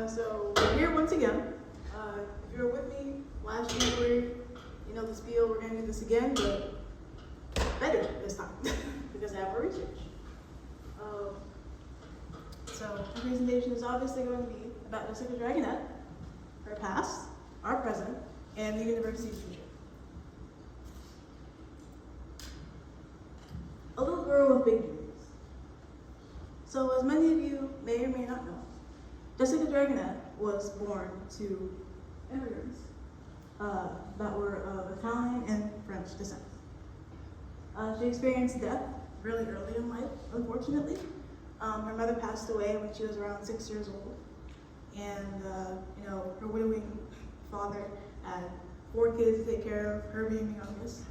So we're here once again. If you were with me last January, you know the spiel. We're going to do this again, but better this time because I have more research. So the presentation is obviously going to be about Jessica Dragonette, her past, our present, and the university's future. A little girl with big dreams. So as many of you may or may not know, Jessica Dragonette was born to immigrants that were of Italian and French descent. She experienced death really early in life, unfortunately. Her mother passed away when she was around 6 years old, and her widowing father had 4 kids to take care of, her being the youngest.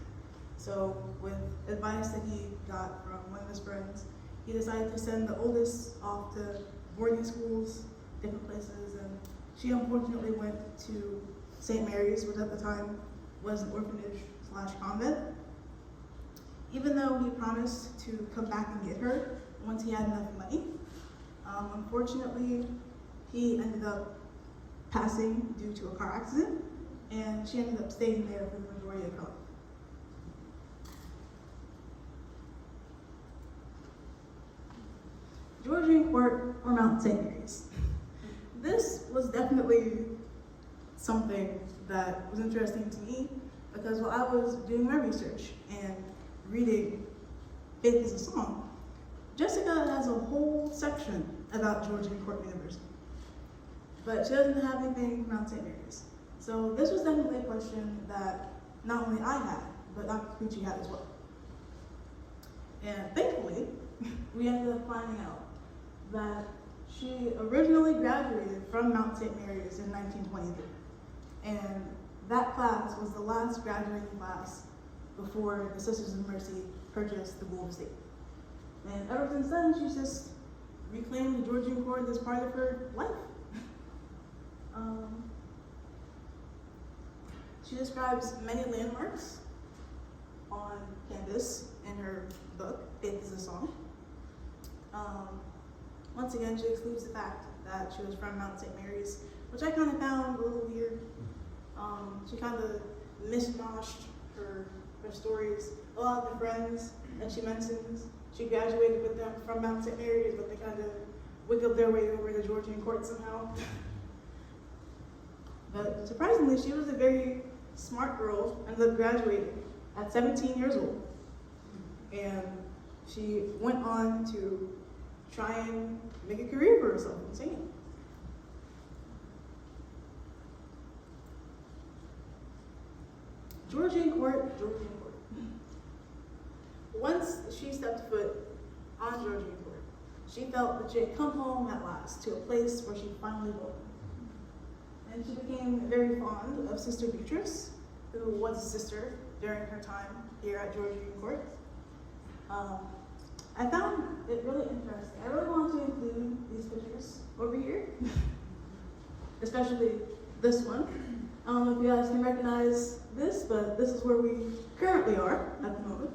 So with advice that he got from one of his friends, he decided to send the oldest off to boarding schools, different places, and she unfortunately went to St. Mary's, which at the time was an orphanage/convent. Even though he promised to come back and get her once he had enough money, unfortunately, he ended up passing due to a car accident, and she ended up staying there for the majority of her life. Georgian Court or Mount St. Mary's. This was definitely something that was interesting to me because while I was doing my research and reading Faith is a Song, Jessica has a whole section about Georgian Court University, but she doesn't have anything from Mount St. Mary's. So this was definitely a question that not only I had, but Dr. Cucci had as well. And thankfully, we ended up finding out that she originally graduated from Mount St. Mary's in 1923. And that class was the last graduating class before the Sisters of Mercy purchased the Gould estate. And ever since then, she's just reclaimed the Georgian Court as part of her life. She describes many landmarks on campus in her book, Faith is a Song. Once again, she excludes the fact that she was from Mount St. Mary's, which I kind of found a little weird. She kind of mishmashed her stories. A lot of the friends that she mentions, she graduated with them from Mount St. Mary's, but they kind of wiggled their way over to Georgian Court somehow. But surprisingly, she was a very smart girl, ended up graduating at 17 years old. And she went on to try and make a career for herself in singing. Georgian Court. Once she stepped foot on Georgian Court, she felt that she had come home at last to a place where she finally belonged. And she became very fond of Sister Beatrice, who was a sister during her time here at Georgian Court. I found it really interesting. I really want to include these pictures over here, especially this one. I don't know if you guys can recognize this, but this is where we currently are at the moment.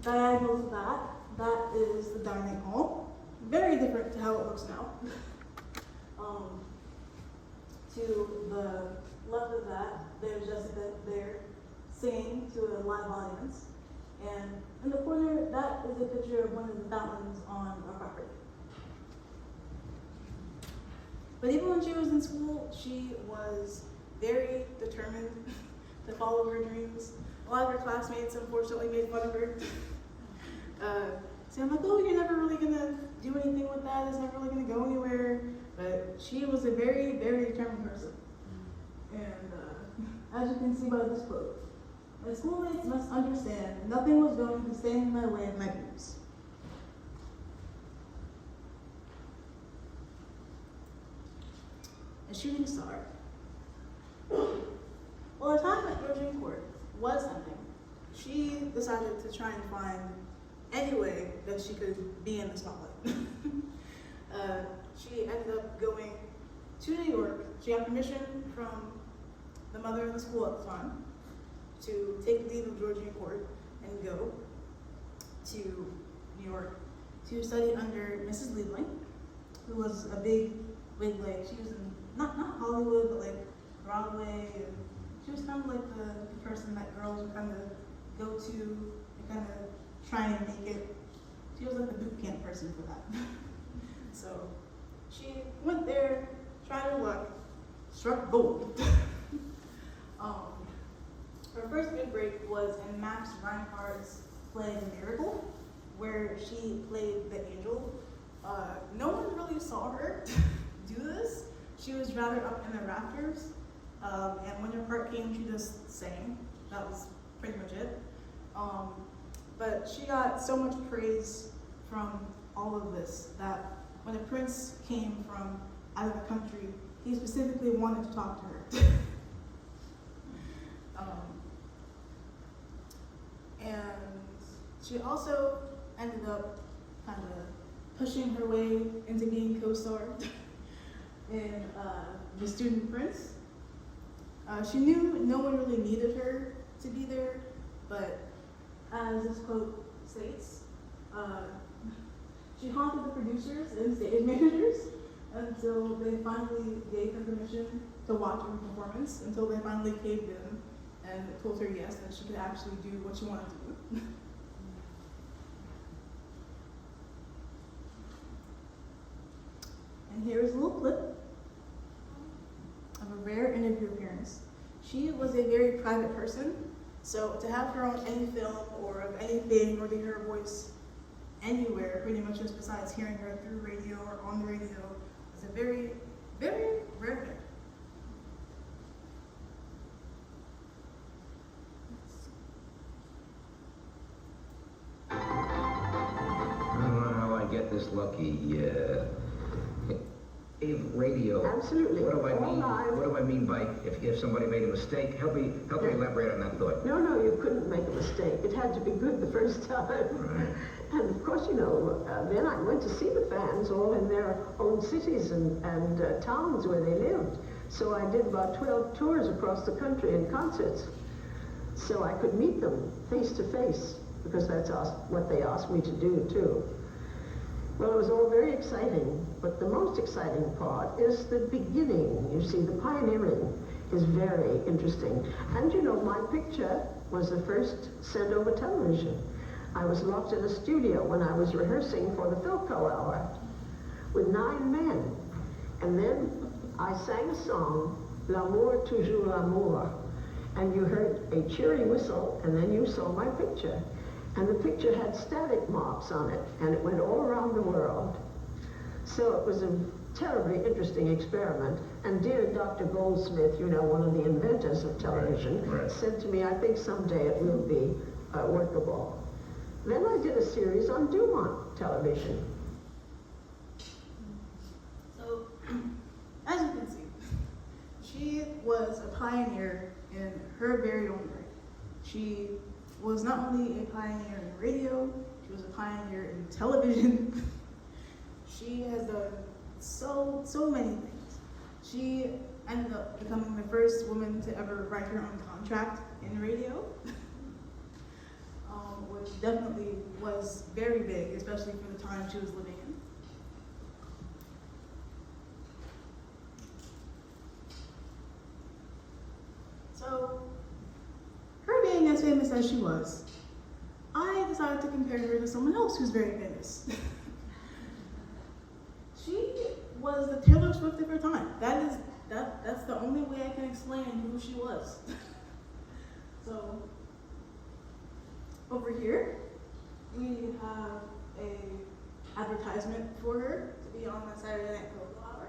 Diagonal to that is the dining hall. Very different to how it looks now. To the left of that, there's Jessica there singing to a live audience. And in the corner, that is a picture of one of the fountains on our property. But even when she was in school, she was very determined to follow her dreams. A lot of her classmates, unfortunately, made fun of her. So I'm like, oh, you're never really gonna do anything with that. It's never really gonna go anywhere. But she was a very, very determined person. And as you can see by this quote, my schoolmates must understand nothing was going to stand in my way of my dreams. A shooting star. Well, her time at Georgian Court was ending. She decided to try and find any way that she could be in the spotlight. She ended up going to New York. She got permission from the mother of the school at the time to take leave of Georgian Court and go to New York to study under Mrs. Liebling, who was a big wig, like she was in not Hollywood, but like Broadway, and she was kind of like the person that girls would kind of go to and kind of try and make it. She was like the boot camp person for that. So she went there, tried her luck, struck gold. Her first big break was in Max Reinhardt's play Miracle, where she played the angel. No one really saw her do this. She was rather up in the rafters, and when her part came, she just sang. That was pretty much it. But she got so much praise from all of this that when a prince came from out of the country, he specifically wanted to talk to her. And she also ended up kind of pushing her way into being co-star in The Student Prince. She knew no one really needed her to be there, but as this quote states, she haunted the producers and stage managers until they finally gave her permission to watch her performance, until they finally caved in and told her yes, that she could actually do what she wanted to do. And here is a little clip of a rare interview appearance. She was a very private person, so to have her on any film or of anything, or to hear her voice anywhere, pretty much just besides hearing her through radio or on the radio, is a very, very rare thing. I don't know how I get this lucky. Radio. Absolutely. What do I All mean? live. What do I mean by if somebody made a mistake? Help me elaborate on that thought. No, you couldn't make a mistake. It had to be good the first time. Right. And of course, then I went to see the fans all in their own cities and towns where they lived. So I did about 12 tours across the country and concerts. So I could meet them face to face, because that's what they asked me to do too. Well, it was all very exciting, but the most exciting part is the beginning. You see, the pioneering is very interesting. And my picture was the first sent over television. I was locked in a studio when I was rehearsing for the Philco Hour with 9 men. And then I sang a song, L'amour, toujours l'amour. And you heard a cheery whistle, and then you saw my picture. And the picture had static marks on it, and it went all around the world. So it was a terribly interesting experiment. And dear Dr. Goldsmith, one of the inventors of television, Right. said to me, I think someday it will be workable. Then I did a series on Dumont television. So, as you can see, she was a pioneer in her very own right. She was not only a pioneer in radio, she was a pioneer in television. She has done so many things. She ended up becoming the first woman to ever write her own contract in radio, which definitely was very big, especially for the time she was living in. So, her being as famous as she was, I decided to compare her to someone else who's very famous. She was the Taylor Swift of her time. That's the only way I can explain who she was. So, over here, we have a advertisement for her to be on the Saturday Night Cocoa Hour.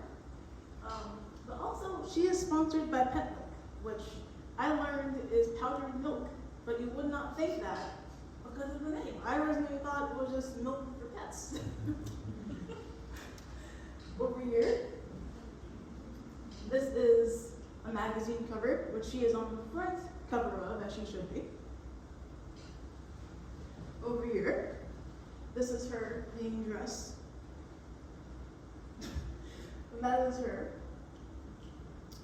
But also, she is sponsored by Pet Milk, which I learned is powdered milk, but you would not think that because of the name. I originally thought it was just milk for pets. Over here, this is a magazine cover, which she is on the front cover of, as she should be. Over here, this is her being dressed. And that is her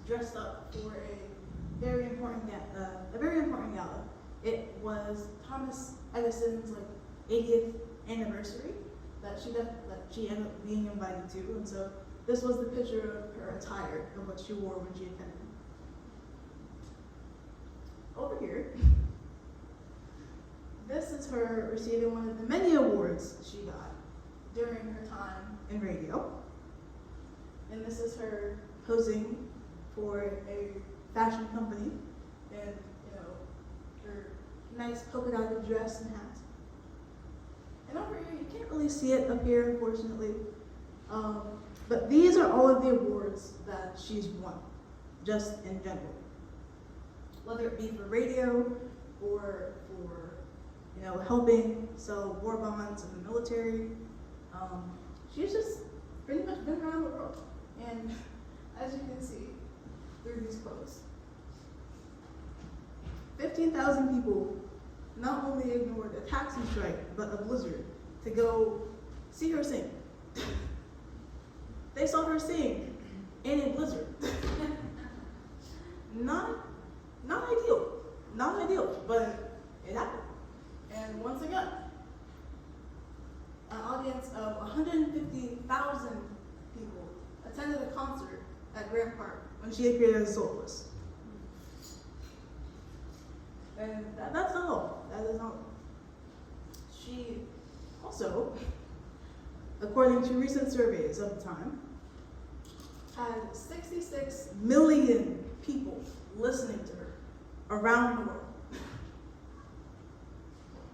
dressed up for a very important gala. It was Thomas Edison's 80th anniversary that she ended up being invited to, and so this was the picture of her attire of what she wore when she attended. Over here, this is her receiving one of the many awards she got during her time in radio. And this is her posing for a fashion company in, her nice polka dotted dress and hat. And over here, you can't really see it up here, unfortunately. But these are all of the awards that she's won, just in general. Whether it be for radio or for, helping sell war bonds in the military. She's just pretty much been around the world. And as you can see through these clothes, 15,000 people not only ignored a taxi strike, but a blizzard to go see her sing. They saw her sing in a blizzard. Not ideal, but it happened. And once again, an audience of 150,000 people attended a concert at Grant Park when she appeared as a soloist. And that's not all. That is not all. She also, according to recent surveys of the time, had 66 million people listening to her around the world.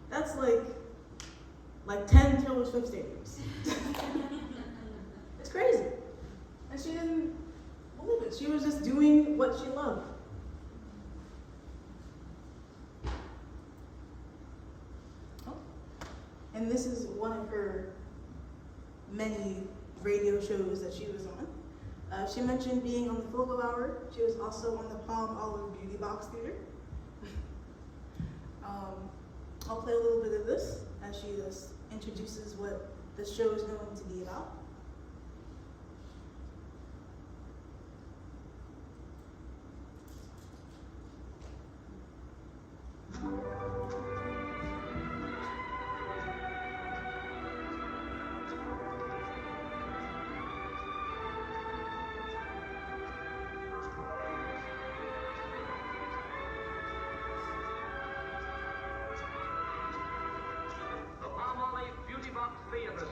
That's like 10 Taylor Swift stadiums. It's crazy. And she didn't believe it. She was just doing what she loved. Oh. And this is one of her many radio shows that she was on. She mentioned being on the Fogo Hour. She was also on the Palm Olive Beauty Box Theater. I'll play a little bit of this as she just introduces what the show is going to be about.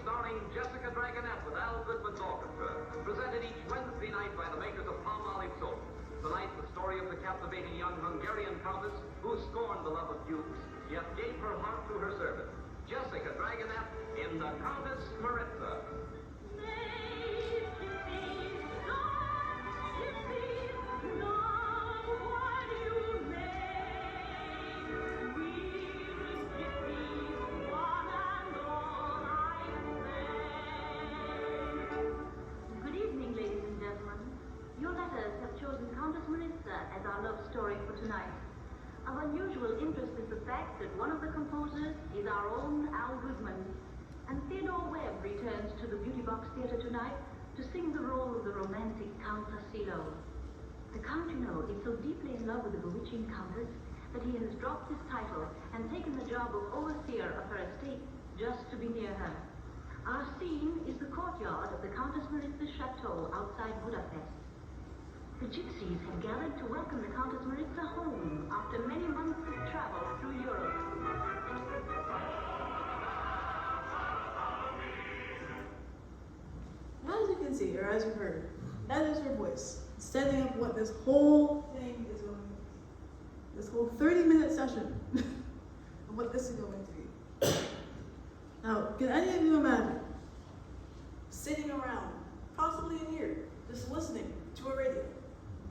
Starring Jessica Dragonette with Al Goodman's orchestra, presented each Wednesday night by the makers of Palm Olive soap. Tonight, the story of the captivating young Hungarian countess who scorned the love of dukes, yet gave her heart to her servant. Jessica Dragonette in The Countess Maritza. As our love story for tonight. Of unusual interest is the fact that one of the composers is our own Al Goodman, and Theodore Webb returns to the Beauty Box Theatre tonight to sing the role of the romantic Count Tassilo. The Count, is so deeply in love with the bewitching Countess that he has dropped his title and taken the job of overseer of her estate just to be near her. Our scene is the courtyard of the Countess Maritza's chateau outside Budapest. The gypsies have gathered to welcome the Countess Maritza home after many months of travel through Europe. As you can see, or as you heard, that is her voice, setting up what this whole thing is going to be. This whole 30-minute session of what this is going to be. Now, can any of you imagine sitting around, possibly in here, just listening to a radio?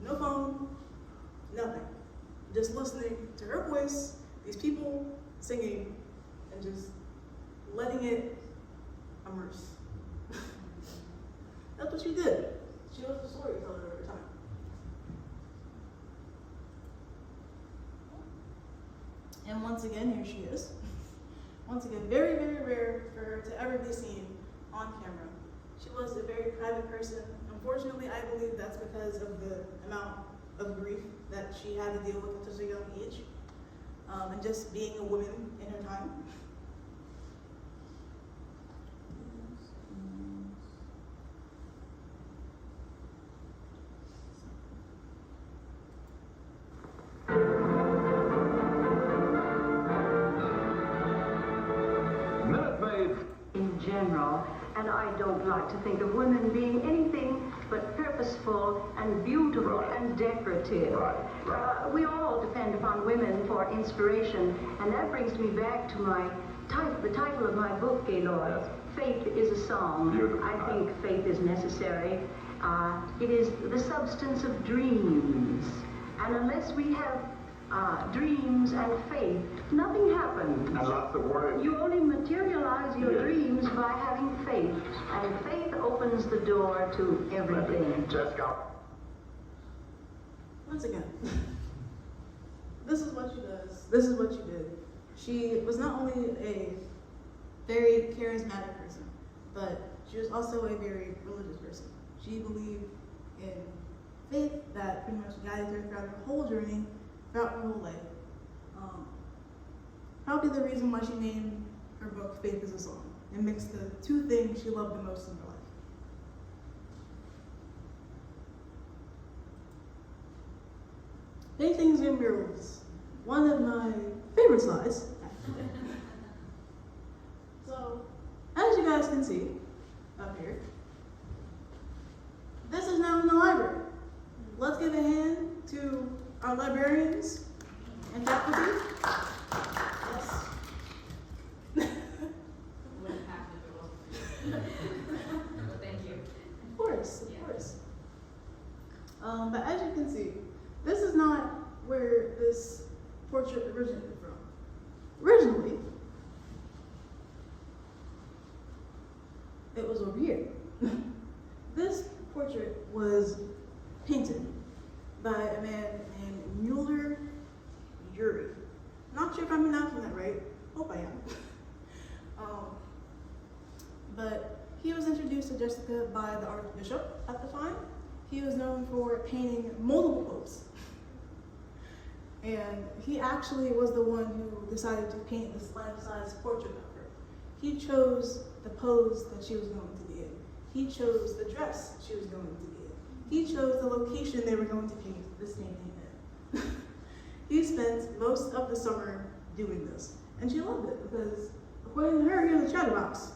No phone, nothing. Just listening to her voice, these people singing, and just letting it immerse. That's what she did. She was a storyteller at her time. And once again, here she is. Once again, very, very rare for her to ever be seen on camera. She was a very private person. Unfortunately, I believe that's because of the amount of grief that she had to deal with at such a young age, and just being a woman in her time. and I don't like to think of women being anything but purposeful and beautiful and decorative. We all depend upon women for inspiration, and that brings me back to the title of my book, Gaylord. Faith is a song. Beautiful. I think faith is necessary. It is the substance of dreams. And unless we have dreams and faith, nothing happens. And lots of words. You only materialize your dreams by having faith. And faith opens the door to everything. Jessica. Once again, this is what she does. This is what she did. She was not only a very charismatic person, but she was also a very religious person. She believed in faith that pretty much guided her throughout her whole journey, throughout her whole life. Probably the reason why she named her book Faith is a Song. It mixed the two things she loved the most in her life. Paintings and murals. One of my favorite slides. So, as you guys can see up here, this is now in the library. Let's give a hand to our librarians and faculty. Yes. Wouldn't have to do it. Well, thank you. Of course, of course. But as you can see, this is not where this portrait originated from. Originally, it was over here. This portrait was painted by a man named Mueller Urey. Not sure if I'm pronouncing that right. Hope I am. But he was introduced to Jessica by the Archbishop at the time. He was known for painting multiple popes. And he actually was the one who decided to paint this life-size portrait of her. He chose the pose that she was going to be in. He chose the dress she was going to be in. He chose the location they were going to paint this painting in. He spent most of the summer doing this. And she loved it because, according to her, he was a chatterbox.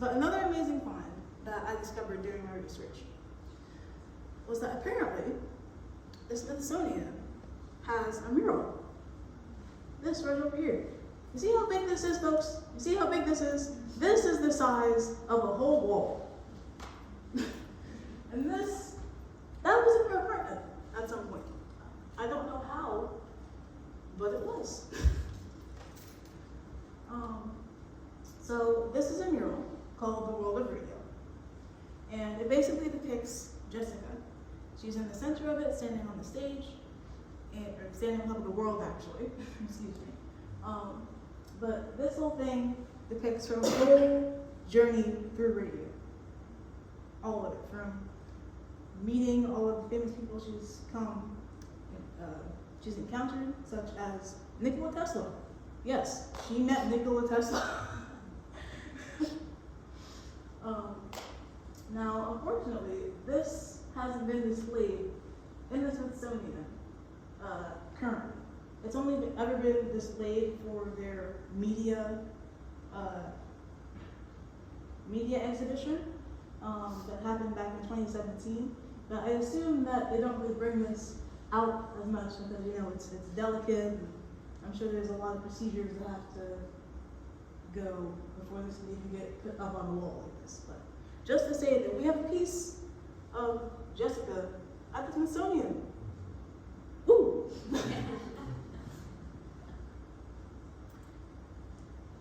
But another amazing find that I discovered during my research was that apparently the Smithsonian has a mural. This right over here. You see how big this is, folks? You see how big this is? This is the size of a whole wall. And that was in her apartment at some point. I don't know how, but it was. So this is a mural called The World of Radio. And it basically depicts Jessica. She's in the center of it, standing on the stage, or standing on top of the world, actually. Excuse me. But this whole thing depicts her whole journey through radio. All of it, from meeting all of the famous people she's encountered, such as Nikola Tesla. Yes, she met Nikola Tesla. Now, unfortunately, this hasn't been displayed in the Smithsonian currently. It's only ever been displayed for their media exhibition that happened back in 2017. But I assume that they don't really bring this out as much because, you know, it's delicate. And I'm sure there's a lot of procedures that have to go before this can even get put up on the wall like this. But just to say that we have a piece of Jessica at the Smithsonian. Ooh! Do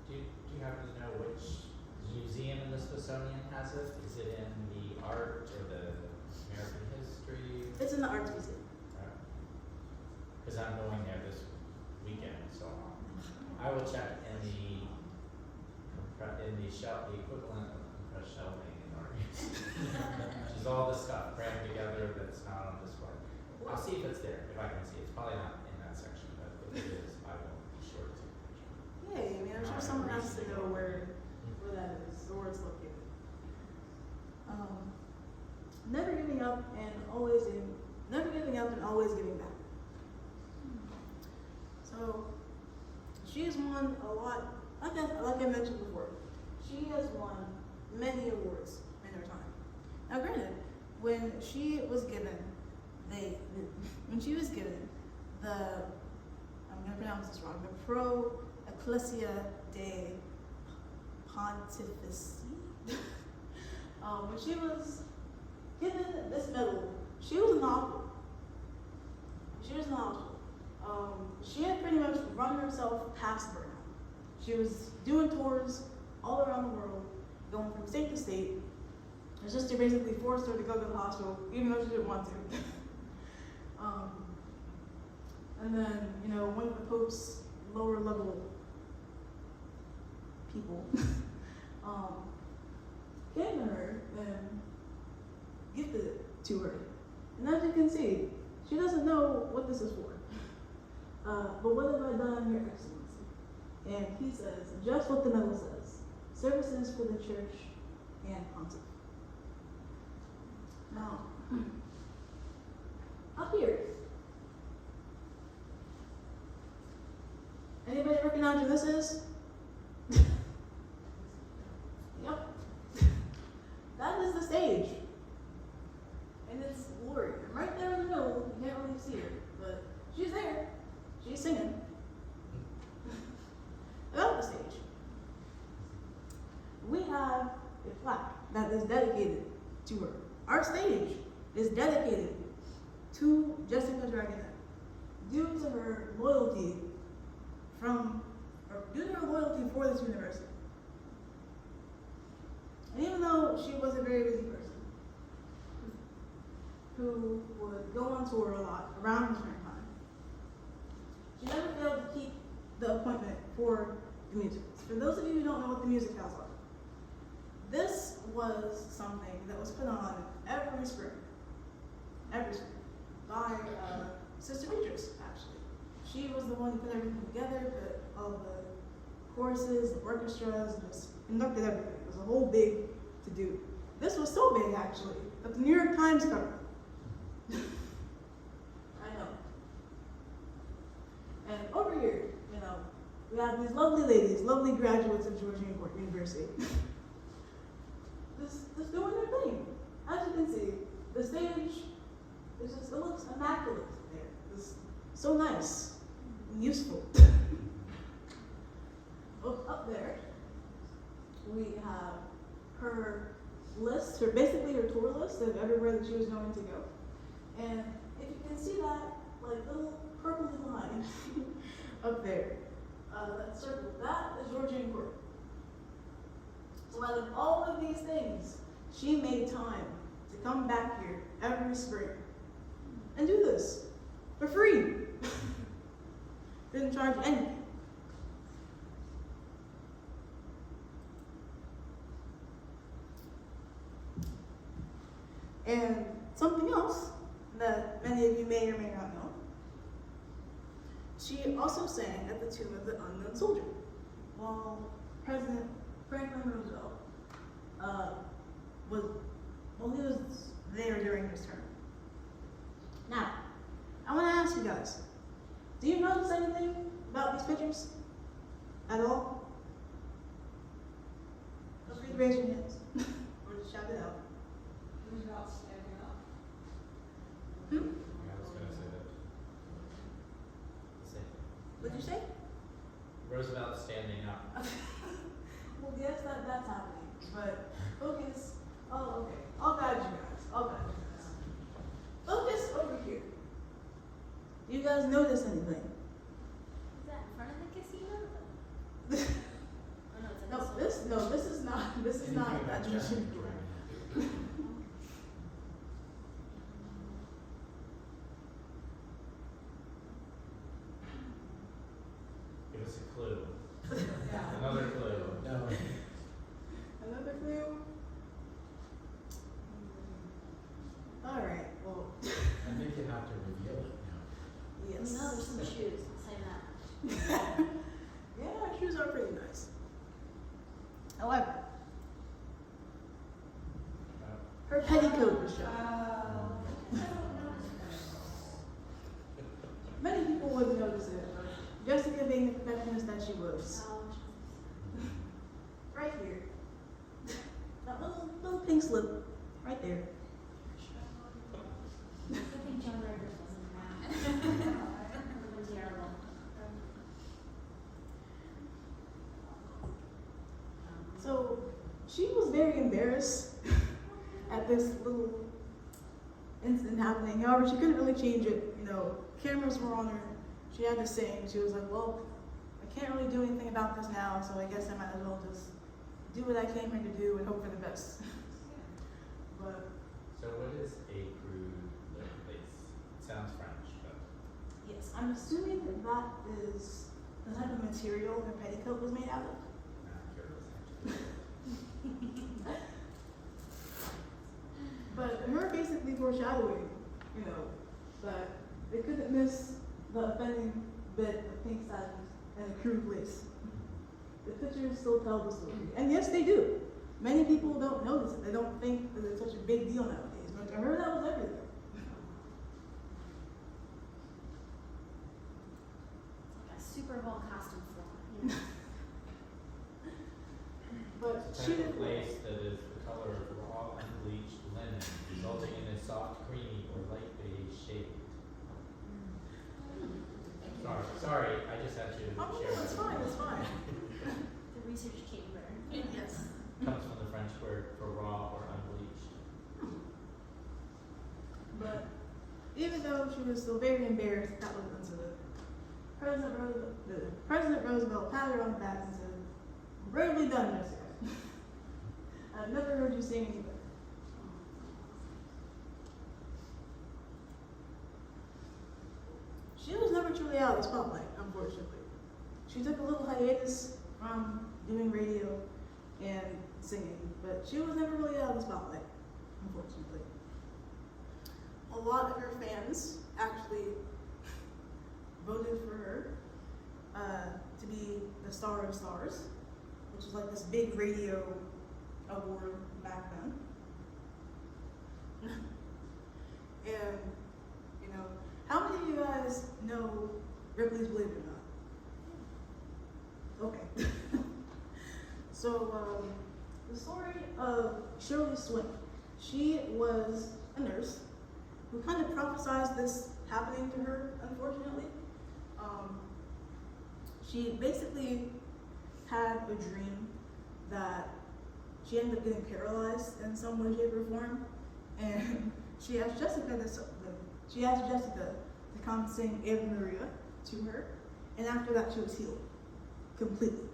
you happen to know which museum in the Smithsonian has it? Is it in the art or the American history? It's in the Arts Museum. Because I'm going there this weekend, so I will check in the equivalent of compressed shelving in art museum. Which is all the stuff crammed together that's not on display. I'll see if it's there, if I can see it. It's probably not in that section, but if it is, I will be sure to. Yay, I mean, I'm sure someone has to know where that is, or where it's located. Never giving up and always giving back. So, she has won a lot, like I mentioned before, she has won many awards in her time. Now granted, when she was given the, I'm gonna pronounce this wrong, the Pro Ecclesia de Pontifici, when she was given this medal, she was in the hospital. She had pretty much run herself past burnout. She was doing tours all around the world, going from state to state. Her sister basically forced her to go to the hospital, even though she didn't want to. And then, one of the Pope's lower level people came to her and gifted it to her. And as you can see, she doesn't know what this is for. But what have I done, Your Excellency? And he says, just what the medal says, services for the church and pontiff. Now, up here, anybody recognize who this is? Yep. That is the stage. And it's glory. And right there in the middle, you can't really see her, but she's there. She's singing. About the stage, we have a plaque that is dedicated to her. Our stage is dedicated to Jessica Dragonette due to her loyalty for this university. And even though she was a very busy person who would go on tour a lot around the spring time, she never failed to keep the appointment for the musicals. For those of you who don't know what the musicals are, this was something that was put on every spring, by Sister Beatrice, actually. She was the one who put everything together, put all the choruses, the orchestras, and just conducted everything. It was a whole big to-do. This was so big, actually, that the New York Times covered it. I know. And over here, we have these lovely ladies, lovely graduates of Georgia University. Just doing their thing. As you can see, the stage it looks immaculate there. It's so nice and useful. Up there, we have her list, basically her tour list of everywhere that she was going to go. And if you can see that, little purpley line up there, that circle, that is Georgian Court. So out of all of these things, she made time to come back here every spring and do this for free. Didn't charge anything. And something else that many of you may or may not know, she also sang at the Tomb of the Unknown Soldier while President Franklin Roosevelt he was there during his term. Now, I want to ask you guys, do you notice anything about these pictures at all? Feel free to raise your hands or just shout it out. Roosevelt standing up. Yeah, I was going to say that. The same thing. What'd you say? Roosevelt standing up. Well, yes, that's happening, but focus. Oh, okay. I'll guide you guys. Focus over here. Do you guys notice anything? Is that in front of the casino? Oh, no, it's in This is not that tradition. Give us a clue. Yeah. Another clue. No. Another clue? All right, well, I think you have to reveal it now. yes. No, there's some shoes, I'll say that. Yeah, her shoes are pretty nice. However, her petticoat was showing. Many people wouldn't notice it, but Jessica, being the perfectionist that she she was. Right here. That little pink slip, right there. I think John Rivers wasn't around. It would have been terrible. So she was very embarrassed at this little incident happening. However, she couldn't really change it. You know, cameras were on her. She had to sing. She was like, well, I can't really do anything about this now, so I guess I might as well just do what I came here to do and hope for the best. But So what is a crude lip lace? It sounds French, but yes, I'm assuming that that is the type of material her petticoat was made out of. not curious actually. But her basically foreshadowing, you know, that they couldn't miss the offending bit of pink satin and a crude lace. The pictures still tell the story. And yes, they do. Many people don't notice it. They don't think that it's such a big deal nowadays. But to her, that was everything. It's like a Super Bowl costume floor. But It's a she type didn't. of lace that is the color of raw unbleached linen, resulting in a soft, creamy, or light beige shade. Sorry, I just had to Oh, share no, it's that. fine, it's fine. The research chamber. Yes. Comes from the French word for raw or unbleached. But even though she was still very embarrassed, that was an incident. President Roosevelt patted her on the back and said, "Bravely done, Jessica. I've never heard you sing any better." She was never truly out of the spotlight, unfortunately. She took a little hiatus from doing radio and singing, but she was never really out of the spotlight, unfortunately. A lot of her fans actually voted for her to be the Star of Stars, which is like this big radio award back then. And, you know, how many of you guys know Ripley's Believe It or Not? Okay. So, the story of Shirley Swing. She was a nurse who kind of prophesized this happening to her, unfortunately. She basically had a dream that she ended up getting paralyzed in some way, shape, or form, and she asked Jessica to come sing Ave Maria to her, and after that she was healed completely.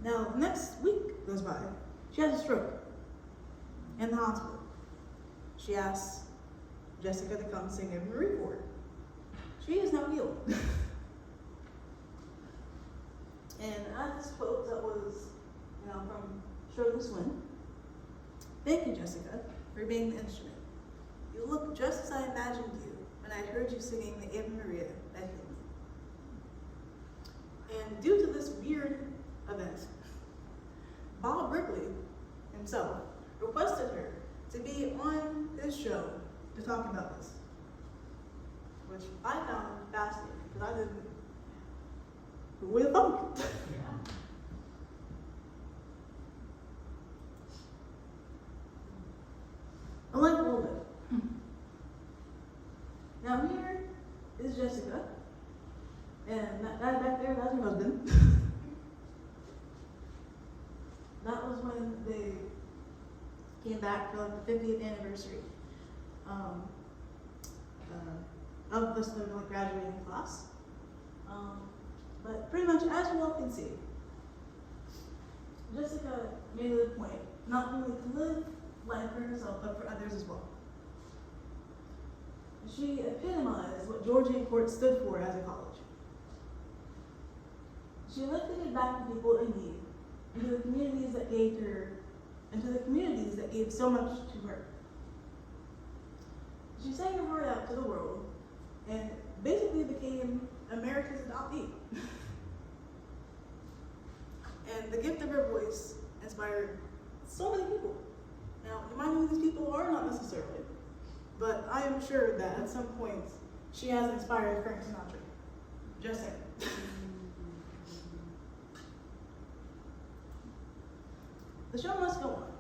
Now, the next week goes by, she has a stroke in the hospital. She asks Jessica to come sing Ave Maria for her. She is now healed. And I had this quote that was, you know, from Shirley Swin. "Thank you, Jessica, for being the instrument. You look just as I imagined you when I heard you singing the Ave Maria that healed me." And due to this weird event, Bob Ripley himself requested her to be on his show to talk about this, which I found fascinating because I didn't. Who would have thunk? A life will live. Now here is Jessica, and that back there, that's her husband. That was when they came back for like the 50th anniversary of this graduating class. But pretty much, as you all can see, Jessica made it a point not only to live life for herself, but for others as well. She epitomized what Georgia Court stood for as a college. She lifted it back to people in need, into the communities that gave her, into the communities that gave so much to her. She sang her heart out to the world, and basically became America's adoptee. And the gift of her voice inspired so many people. Now, you might know who these people are, not necessarily, but I am sure that at some point she has inspired Frank Sinatra. Just saying. The show must go on.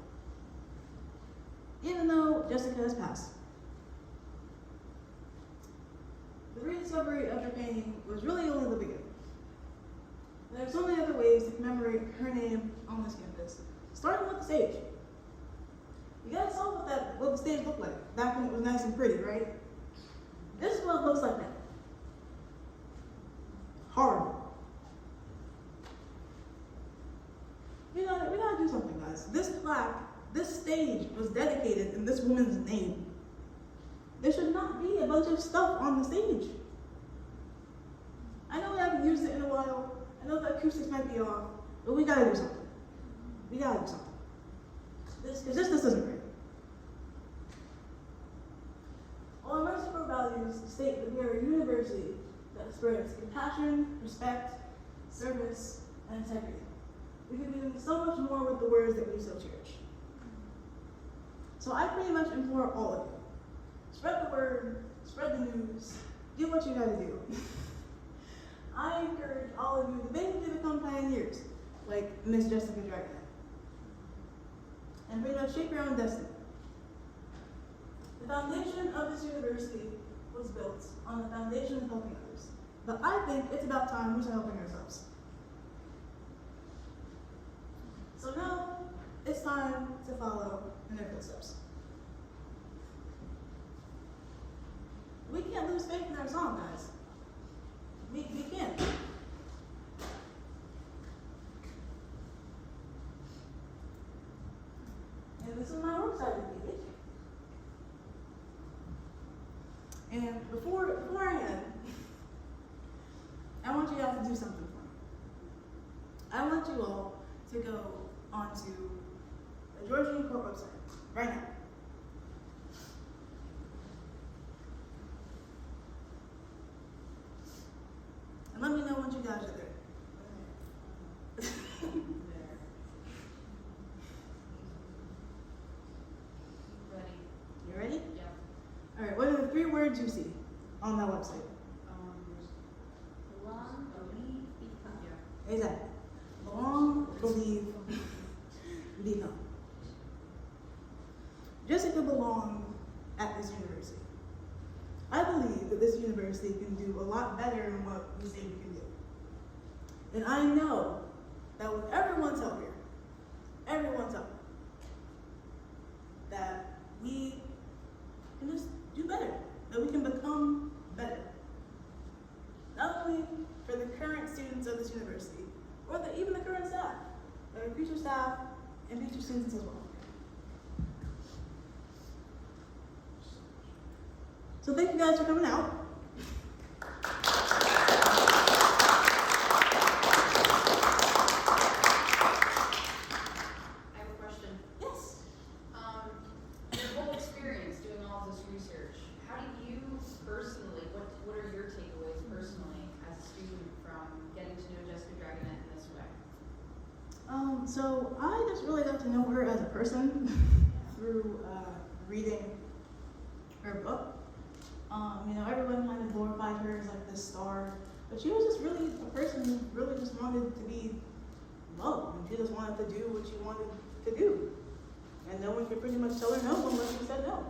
Even though Jessica has passed. The rediscovery of her painting was really only the beginning. There are so many other ways to commemorate her name on this campus, starting with the stage. You guys saw what the stage looked like back when it was nice and pretty, right? This is what it looks like now. Horrible. We gotta do something, guys. This plaque, this stage was dedicated in this woman's name. There should not be a bunch of stuff on the stage. I know we haven't used it in a while. I know the acoustics might be off, but we gotta do something. We gotta do something. This isn't right. All our core values state that we are a university that spreads compassion, respect, service, and integrity. We can do so much more with the words that we so cherish. So I pretty much implore all of you, spread the word, spread the news, do what you gotta do. I encourage all of you to basically become pioneers, like Miss Jessica Dragonette, and pretty much shape your own destiny. The foundation of this university was built on the foundation of helping others, but I think it's about time we start helping ourselves. So now, it's time to follow in their footsteps. We can't lose faith in our song, guys. We can't. And this is my work side of the page. And before I end, I want you guys to do something for me. I want you all to go onto the Georgian Court website right now. And let me know once you guys are there. Ready? You ready? Yep. All right, what are the 3 words you see on that website? Belong, believe, become. Yeah. Exactly. Belong, believe, become. Jessica belonged at this university. I believe that this university can do a lot better than what we say we can do. And I know that with everyone's help here, that we can just do better, that we can become better. Not only for the current students of this university, or even the current staff, but our future staff and future students as well. So thank you guys for coming out. I have a question. Yes. Your whole experience doing all of this research, how do you personally, what are your takeaways personally as a student from getting to know Jessica Dragonette in this way? So I just really got to know her as a person through reading her book. Everyone kind of glorified her as like this star, but she was just really a person who really just wanted to be loved, and she just wanted to do what she wanted to do. And no one could pretty much tell her no unless she said no.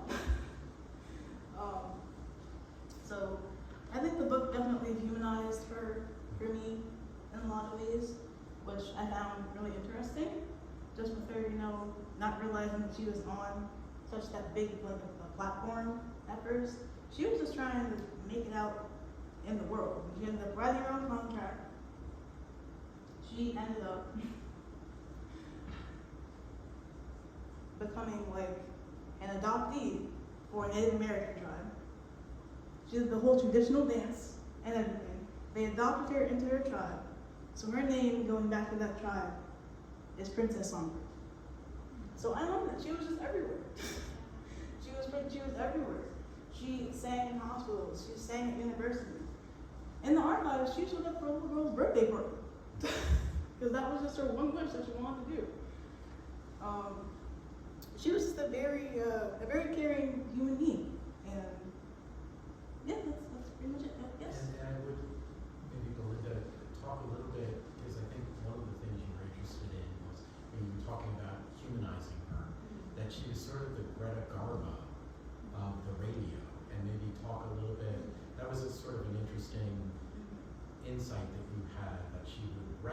So I think the book definitely humanized her for me in a lot of ways, which I found really interesting. Just with her, not realizing that she was on such that big like a platform at first. She was just trying to make it out in the world. She ended up writing her own contract. She ended up becoming like an adoptee for a Native American tribe. She did the whole traditional dance and everything. They adopted her into her tribe. So her name, going back to that tribe, is Princess Songbird. So I love that. She was just everywhere. She was everywhere. She sang in hospitals. She sang at university. In the archives, she showed up for a little girl's birthday party. Because that was just her one wish that she wanted to do. She was just a very caring human being. And yeah, that's pretty much it. Yes? And I would maybe, Belynnda, talk a little bit, because I think one of the things you were interested in was when you were talking about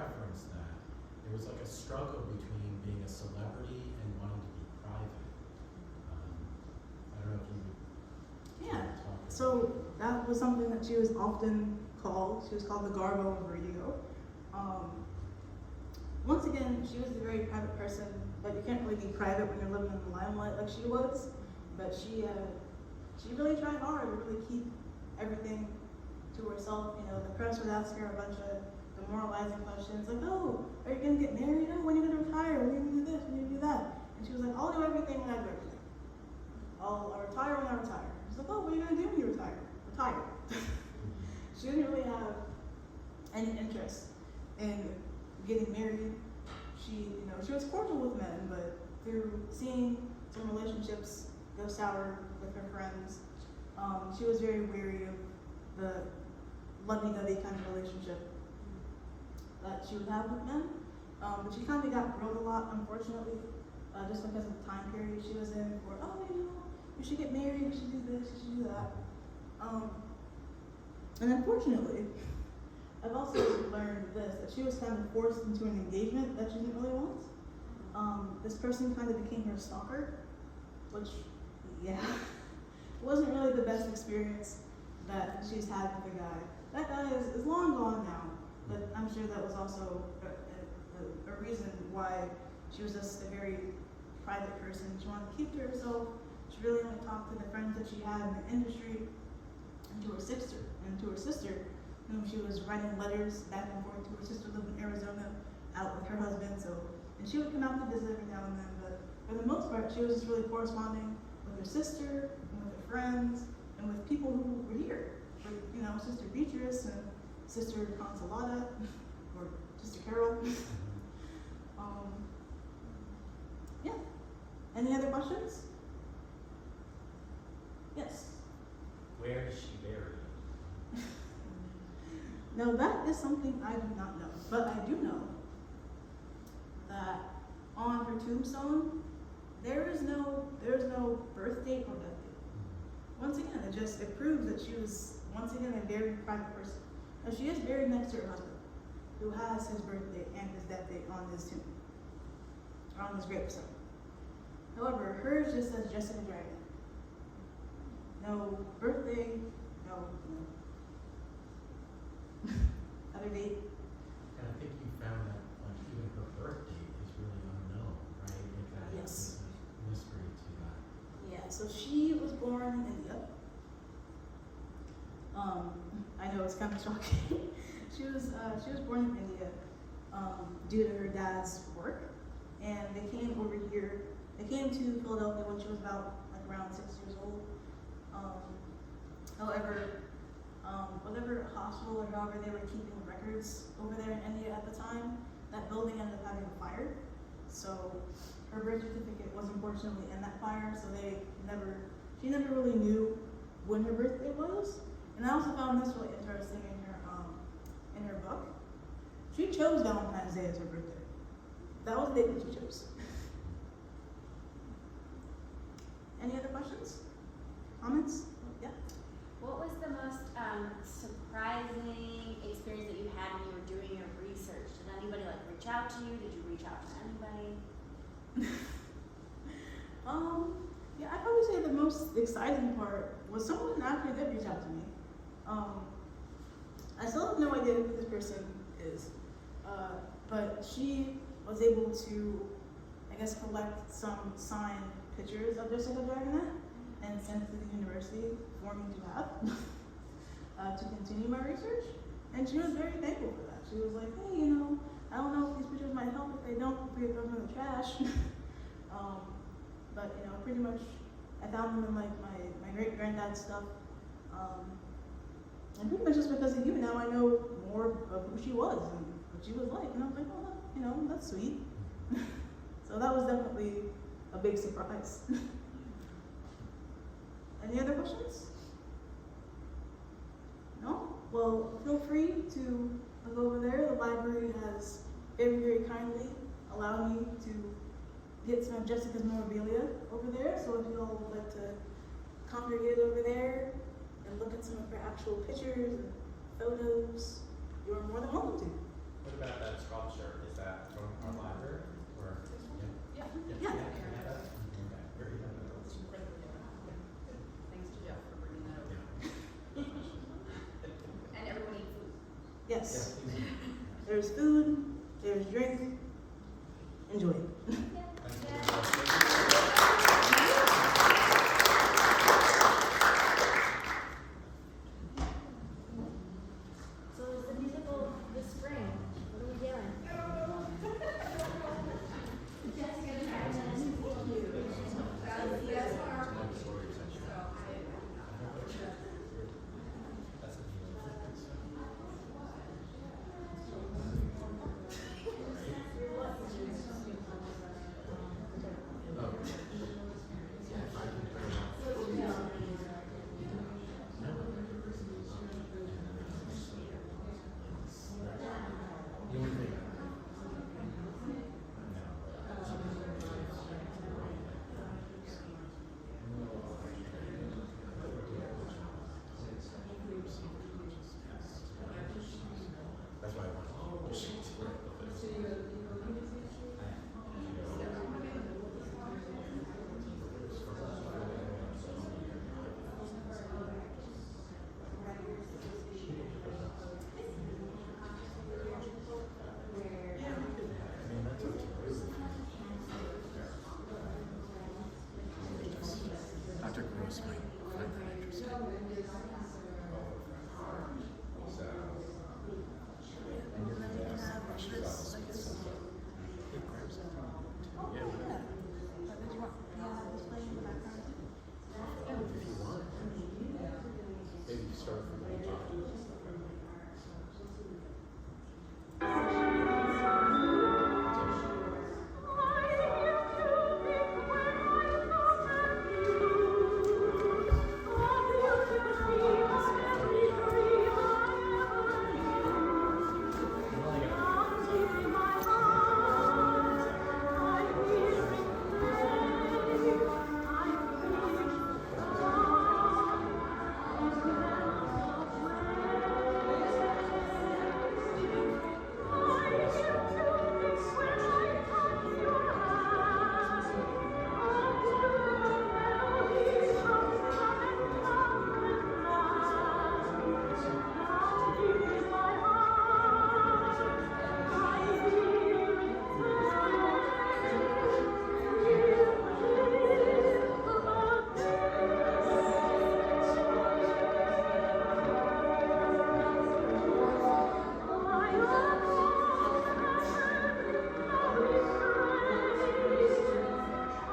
referenced that. There was like a struggle between being a celebrity and wanting to be private. I don't know if you would Yeah. talk about So that was something that she was often called. She was called the Garbo of radio. Once again, she was a very private person, but you can't really be private when you're living in the limelight like she was. But she really tried hard to really keep everything to herself. You know, the press would ask her a bunch of demoralizing questions like, "Oh, are you gonna get married? Oh, when are you gonna retire? When are you gonna do this? When are you gonna do that?" And she was like, "I'll do everything when I do everything. I'll retire when I retire." She's like, "Oh, what are you gonna do when you retire?" Retire. She didn't really have any interest in getting married. She was cordial with men, but through seeing some relationships go sour with her friends, she was very wary of the lovey-dovey kind of relationship that she would have with men. But she kind of got grilled a lot, unfortunately, just because of the time period she was in. For you should get married, you should do this, you should do that. And unfortunately, I've also learned this, that she was kind of forced into an engagement that she didn't really want. This person kind of became her stalker, which, wasn't really the best experience that she's had with the guy. That guy is long gone now, but I'm sure that was also a reason why she was just a very private person. She wanted to keep to herself. She really only talked to the friends that she had in the industry, and to her sister, whom she was writing letters back and forth to. Her sister lived in Arizona, out with her husband, and she would come out to visit every now and then, but for the most part, she was just really corresponding with her sister, and with her friends, and with people who were here, like, Sister Beatrice, and Sister Consolata, or Sister Carol. Yeah. Any other questions? Yes. Where is she buried? Now that is something I do not know, but I do know that on her tombstone, there is no birth date or death date. Once again, it proves that she was once again a very private person. Now she is buried next to her husband, who has his birth date and his death date on his tomb, or on his gravestone. However, hers just says Jessica Dragonette. No birthday, no. Other date. And I think you found that like even her birth date is really unknown, right? Like that Yes. is a mystery to that. Yeah, so she was born in India. I know it's kind of shocking. She was born in India due to her dad's work, and they came over here. They came to Philadelphia when she was about around 6 years old. However, whatever hospital or however they were keeping records over there in India at the time, that building ended up having a fire. So her birth certificate was unfortunately in that fire, so she never really knew when her birthday was. And I also found this really interesting in her book. She chose Valentine's Day as her birthday. That was the date that she chose. Any other questions? Comments? Yeah? What was the most surprising experience that you had when you were doing your research? Did anybody reach out to you? Did you reach out to anybody? Yeah, I'd probably say the most exciting part was someone actually did reach out to me. I still have no idea who this person is, but she was able to, collect some signed pictures of Jessica Dragonette and sent it to the university for me to have to continue my research. And she was very thankful for that. She was like, "Hey, I don't know if these pictures might help. If they don't, we can throw them in the trash." But pretty much, I found them in my great granddad's stuff. And pretty much just because of you, now I know more of who she was and what she was like. And I was like, "Oh, that's sweet." So that was definitely a big surprise. Any other questions? No? Well, feel free to look over there. The library has very, very kindly allowed me to get some of Jessica's memorabilia over there. So if you all would like to congregate over there and look at some of her actual pictures and photos, you're more than welcome to. What about that? It's called Yes. Yeah, please. There's food, there's drink, enjoy it.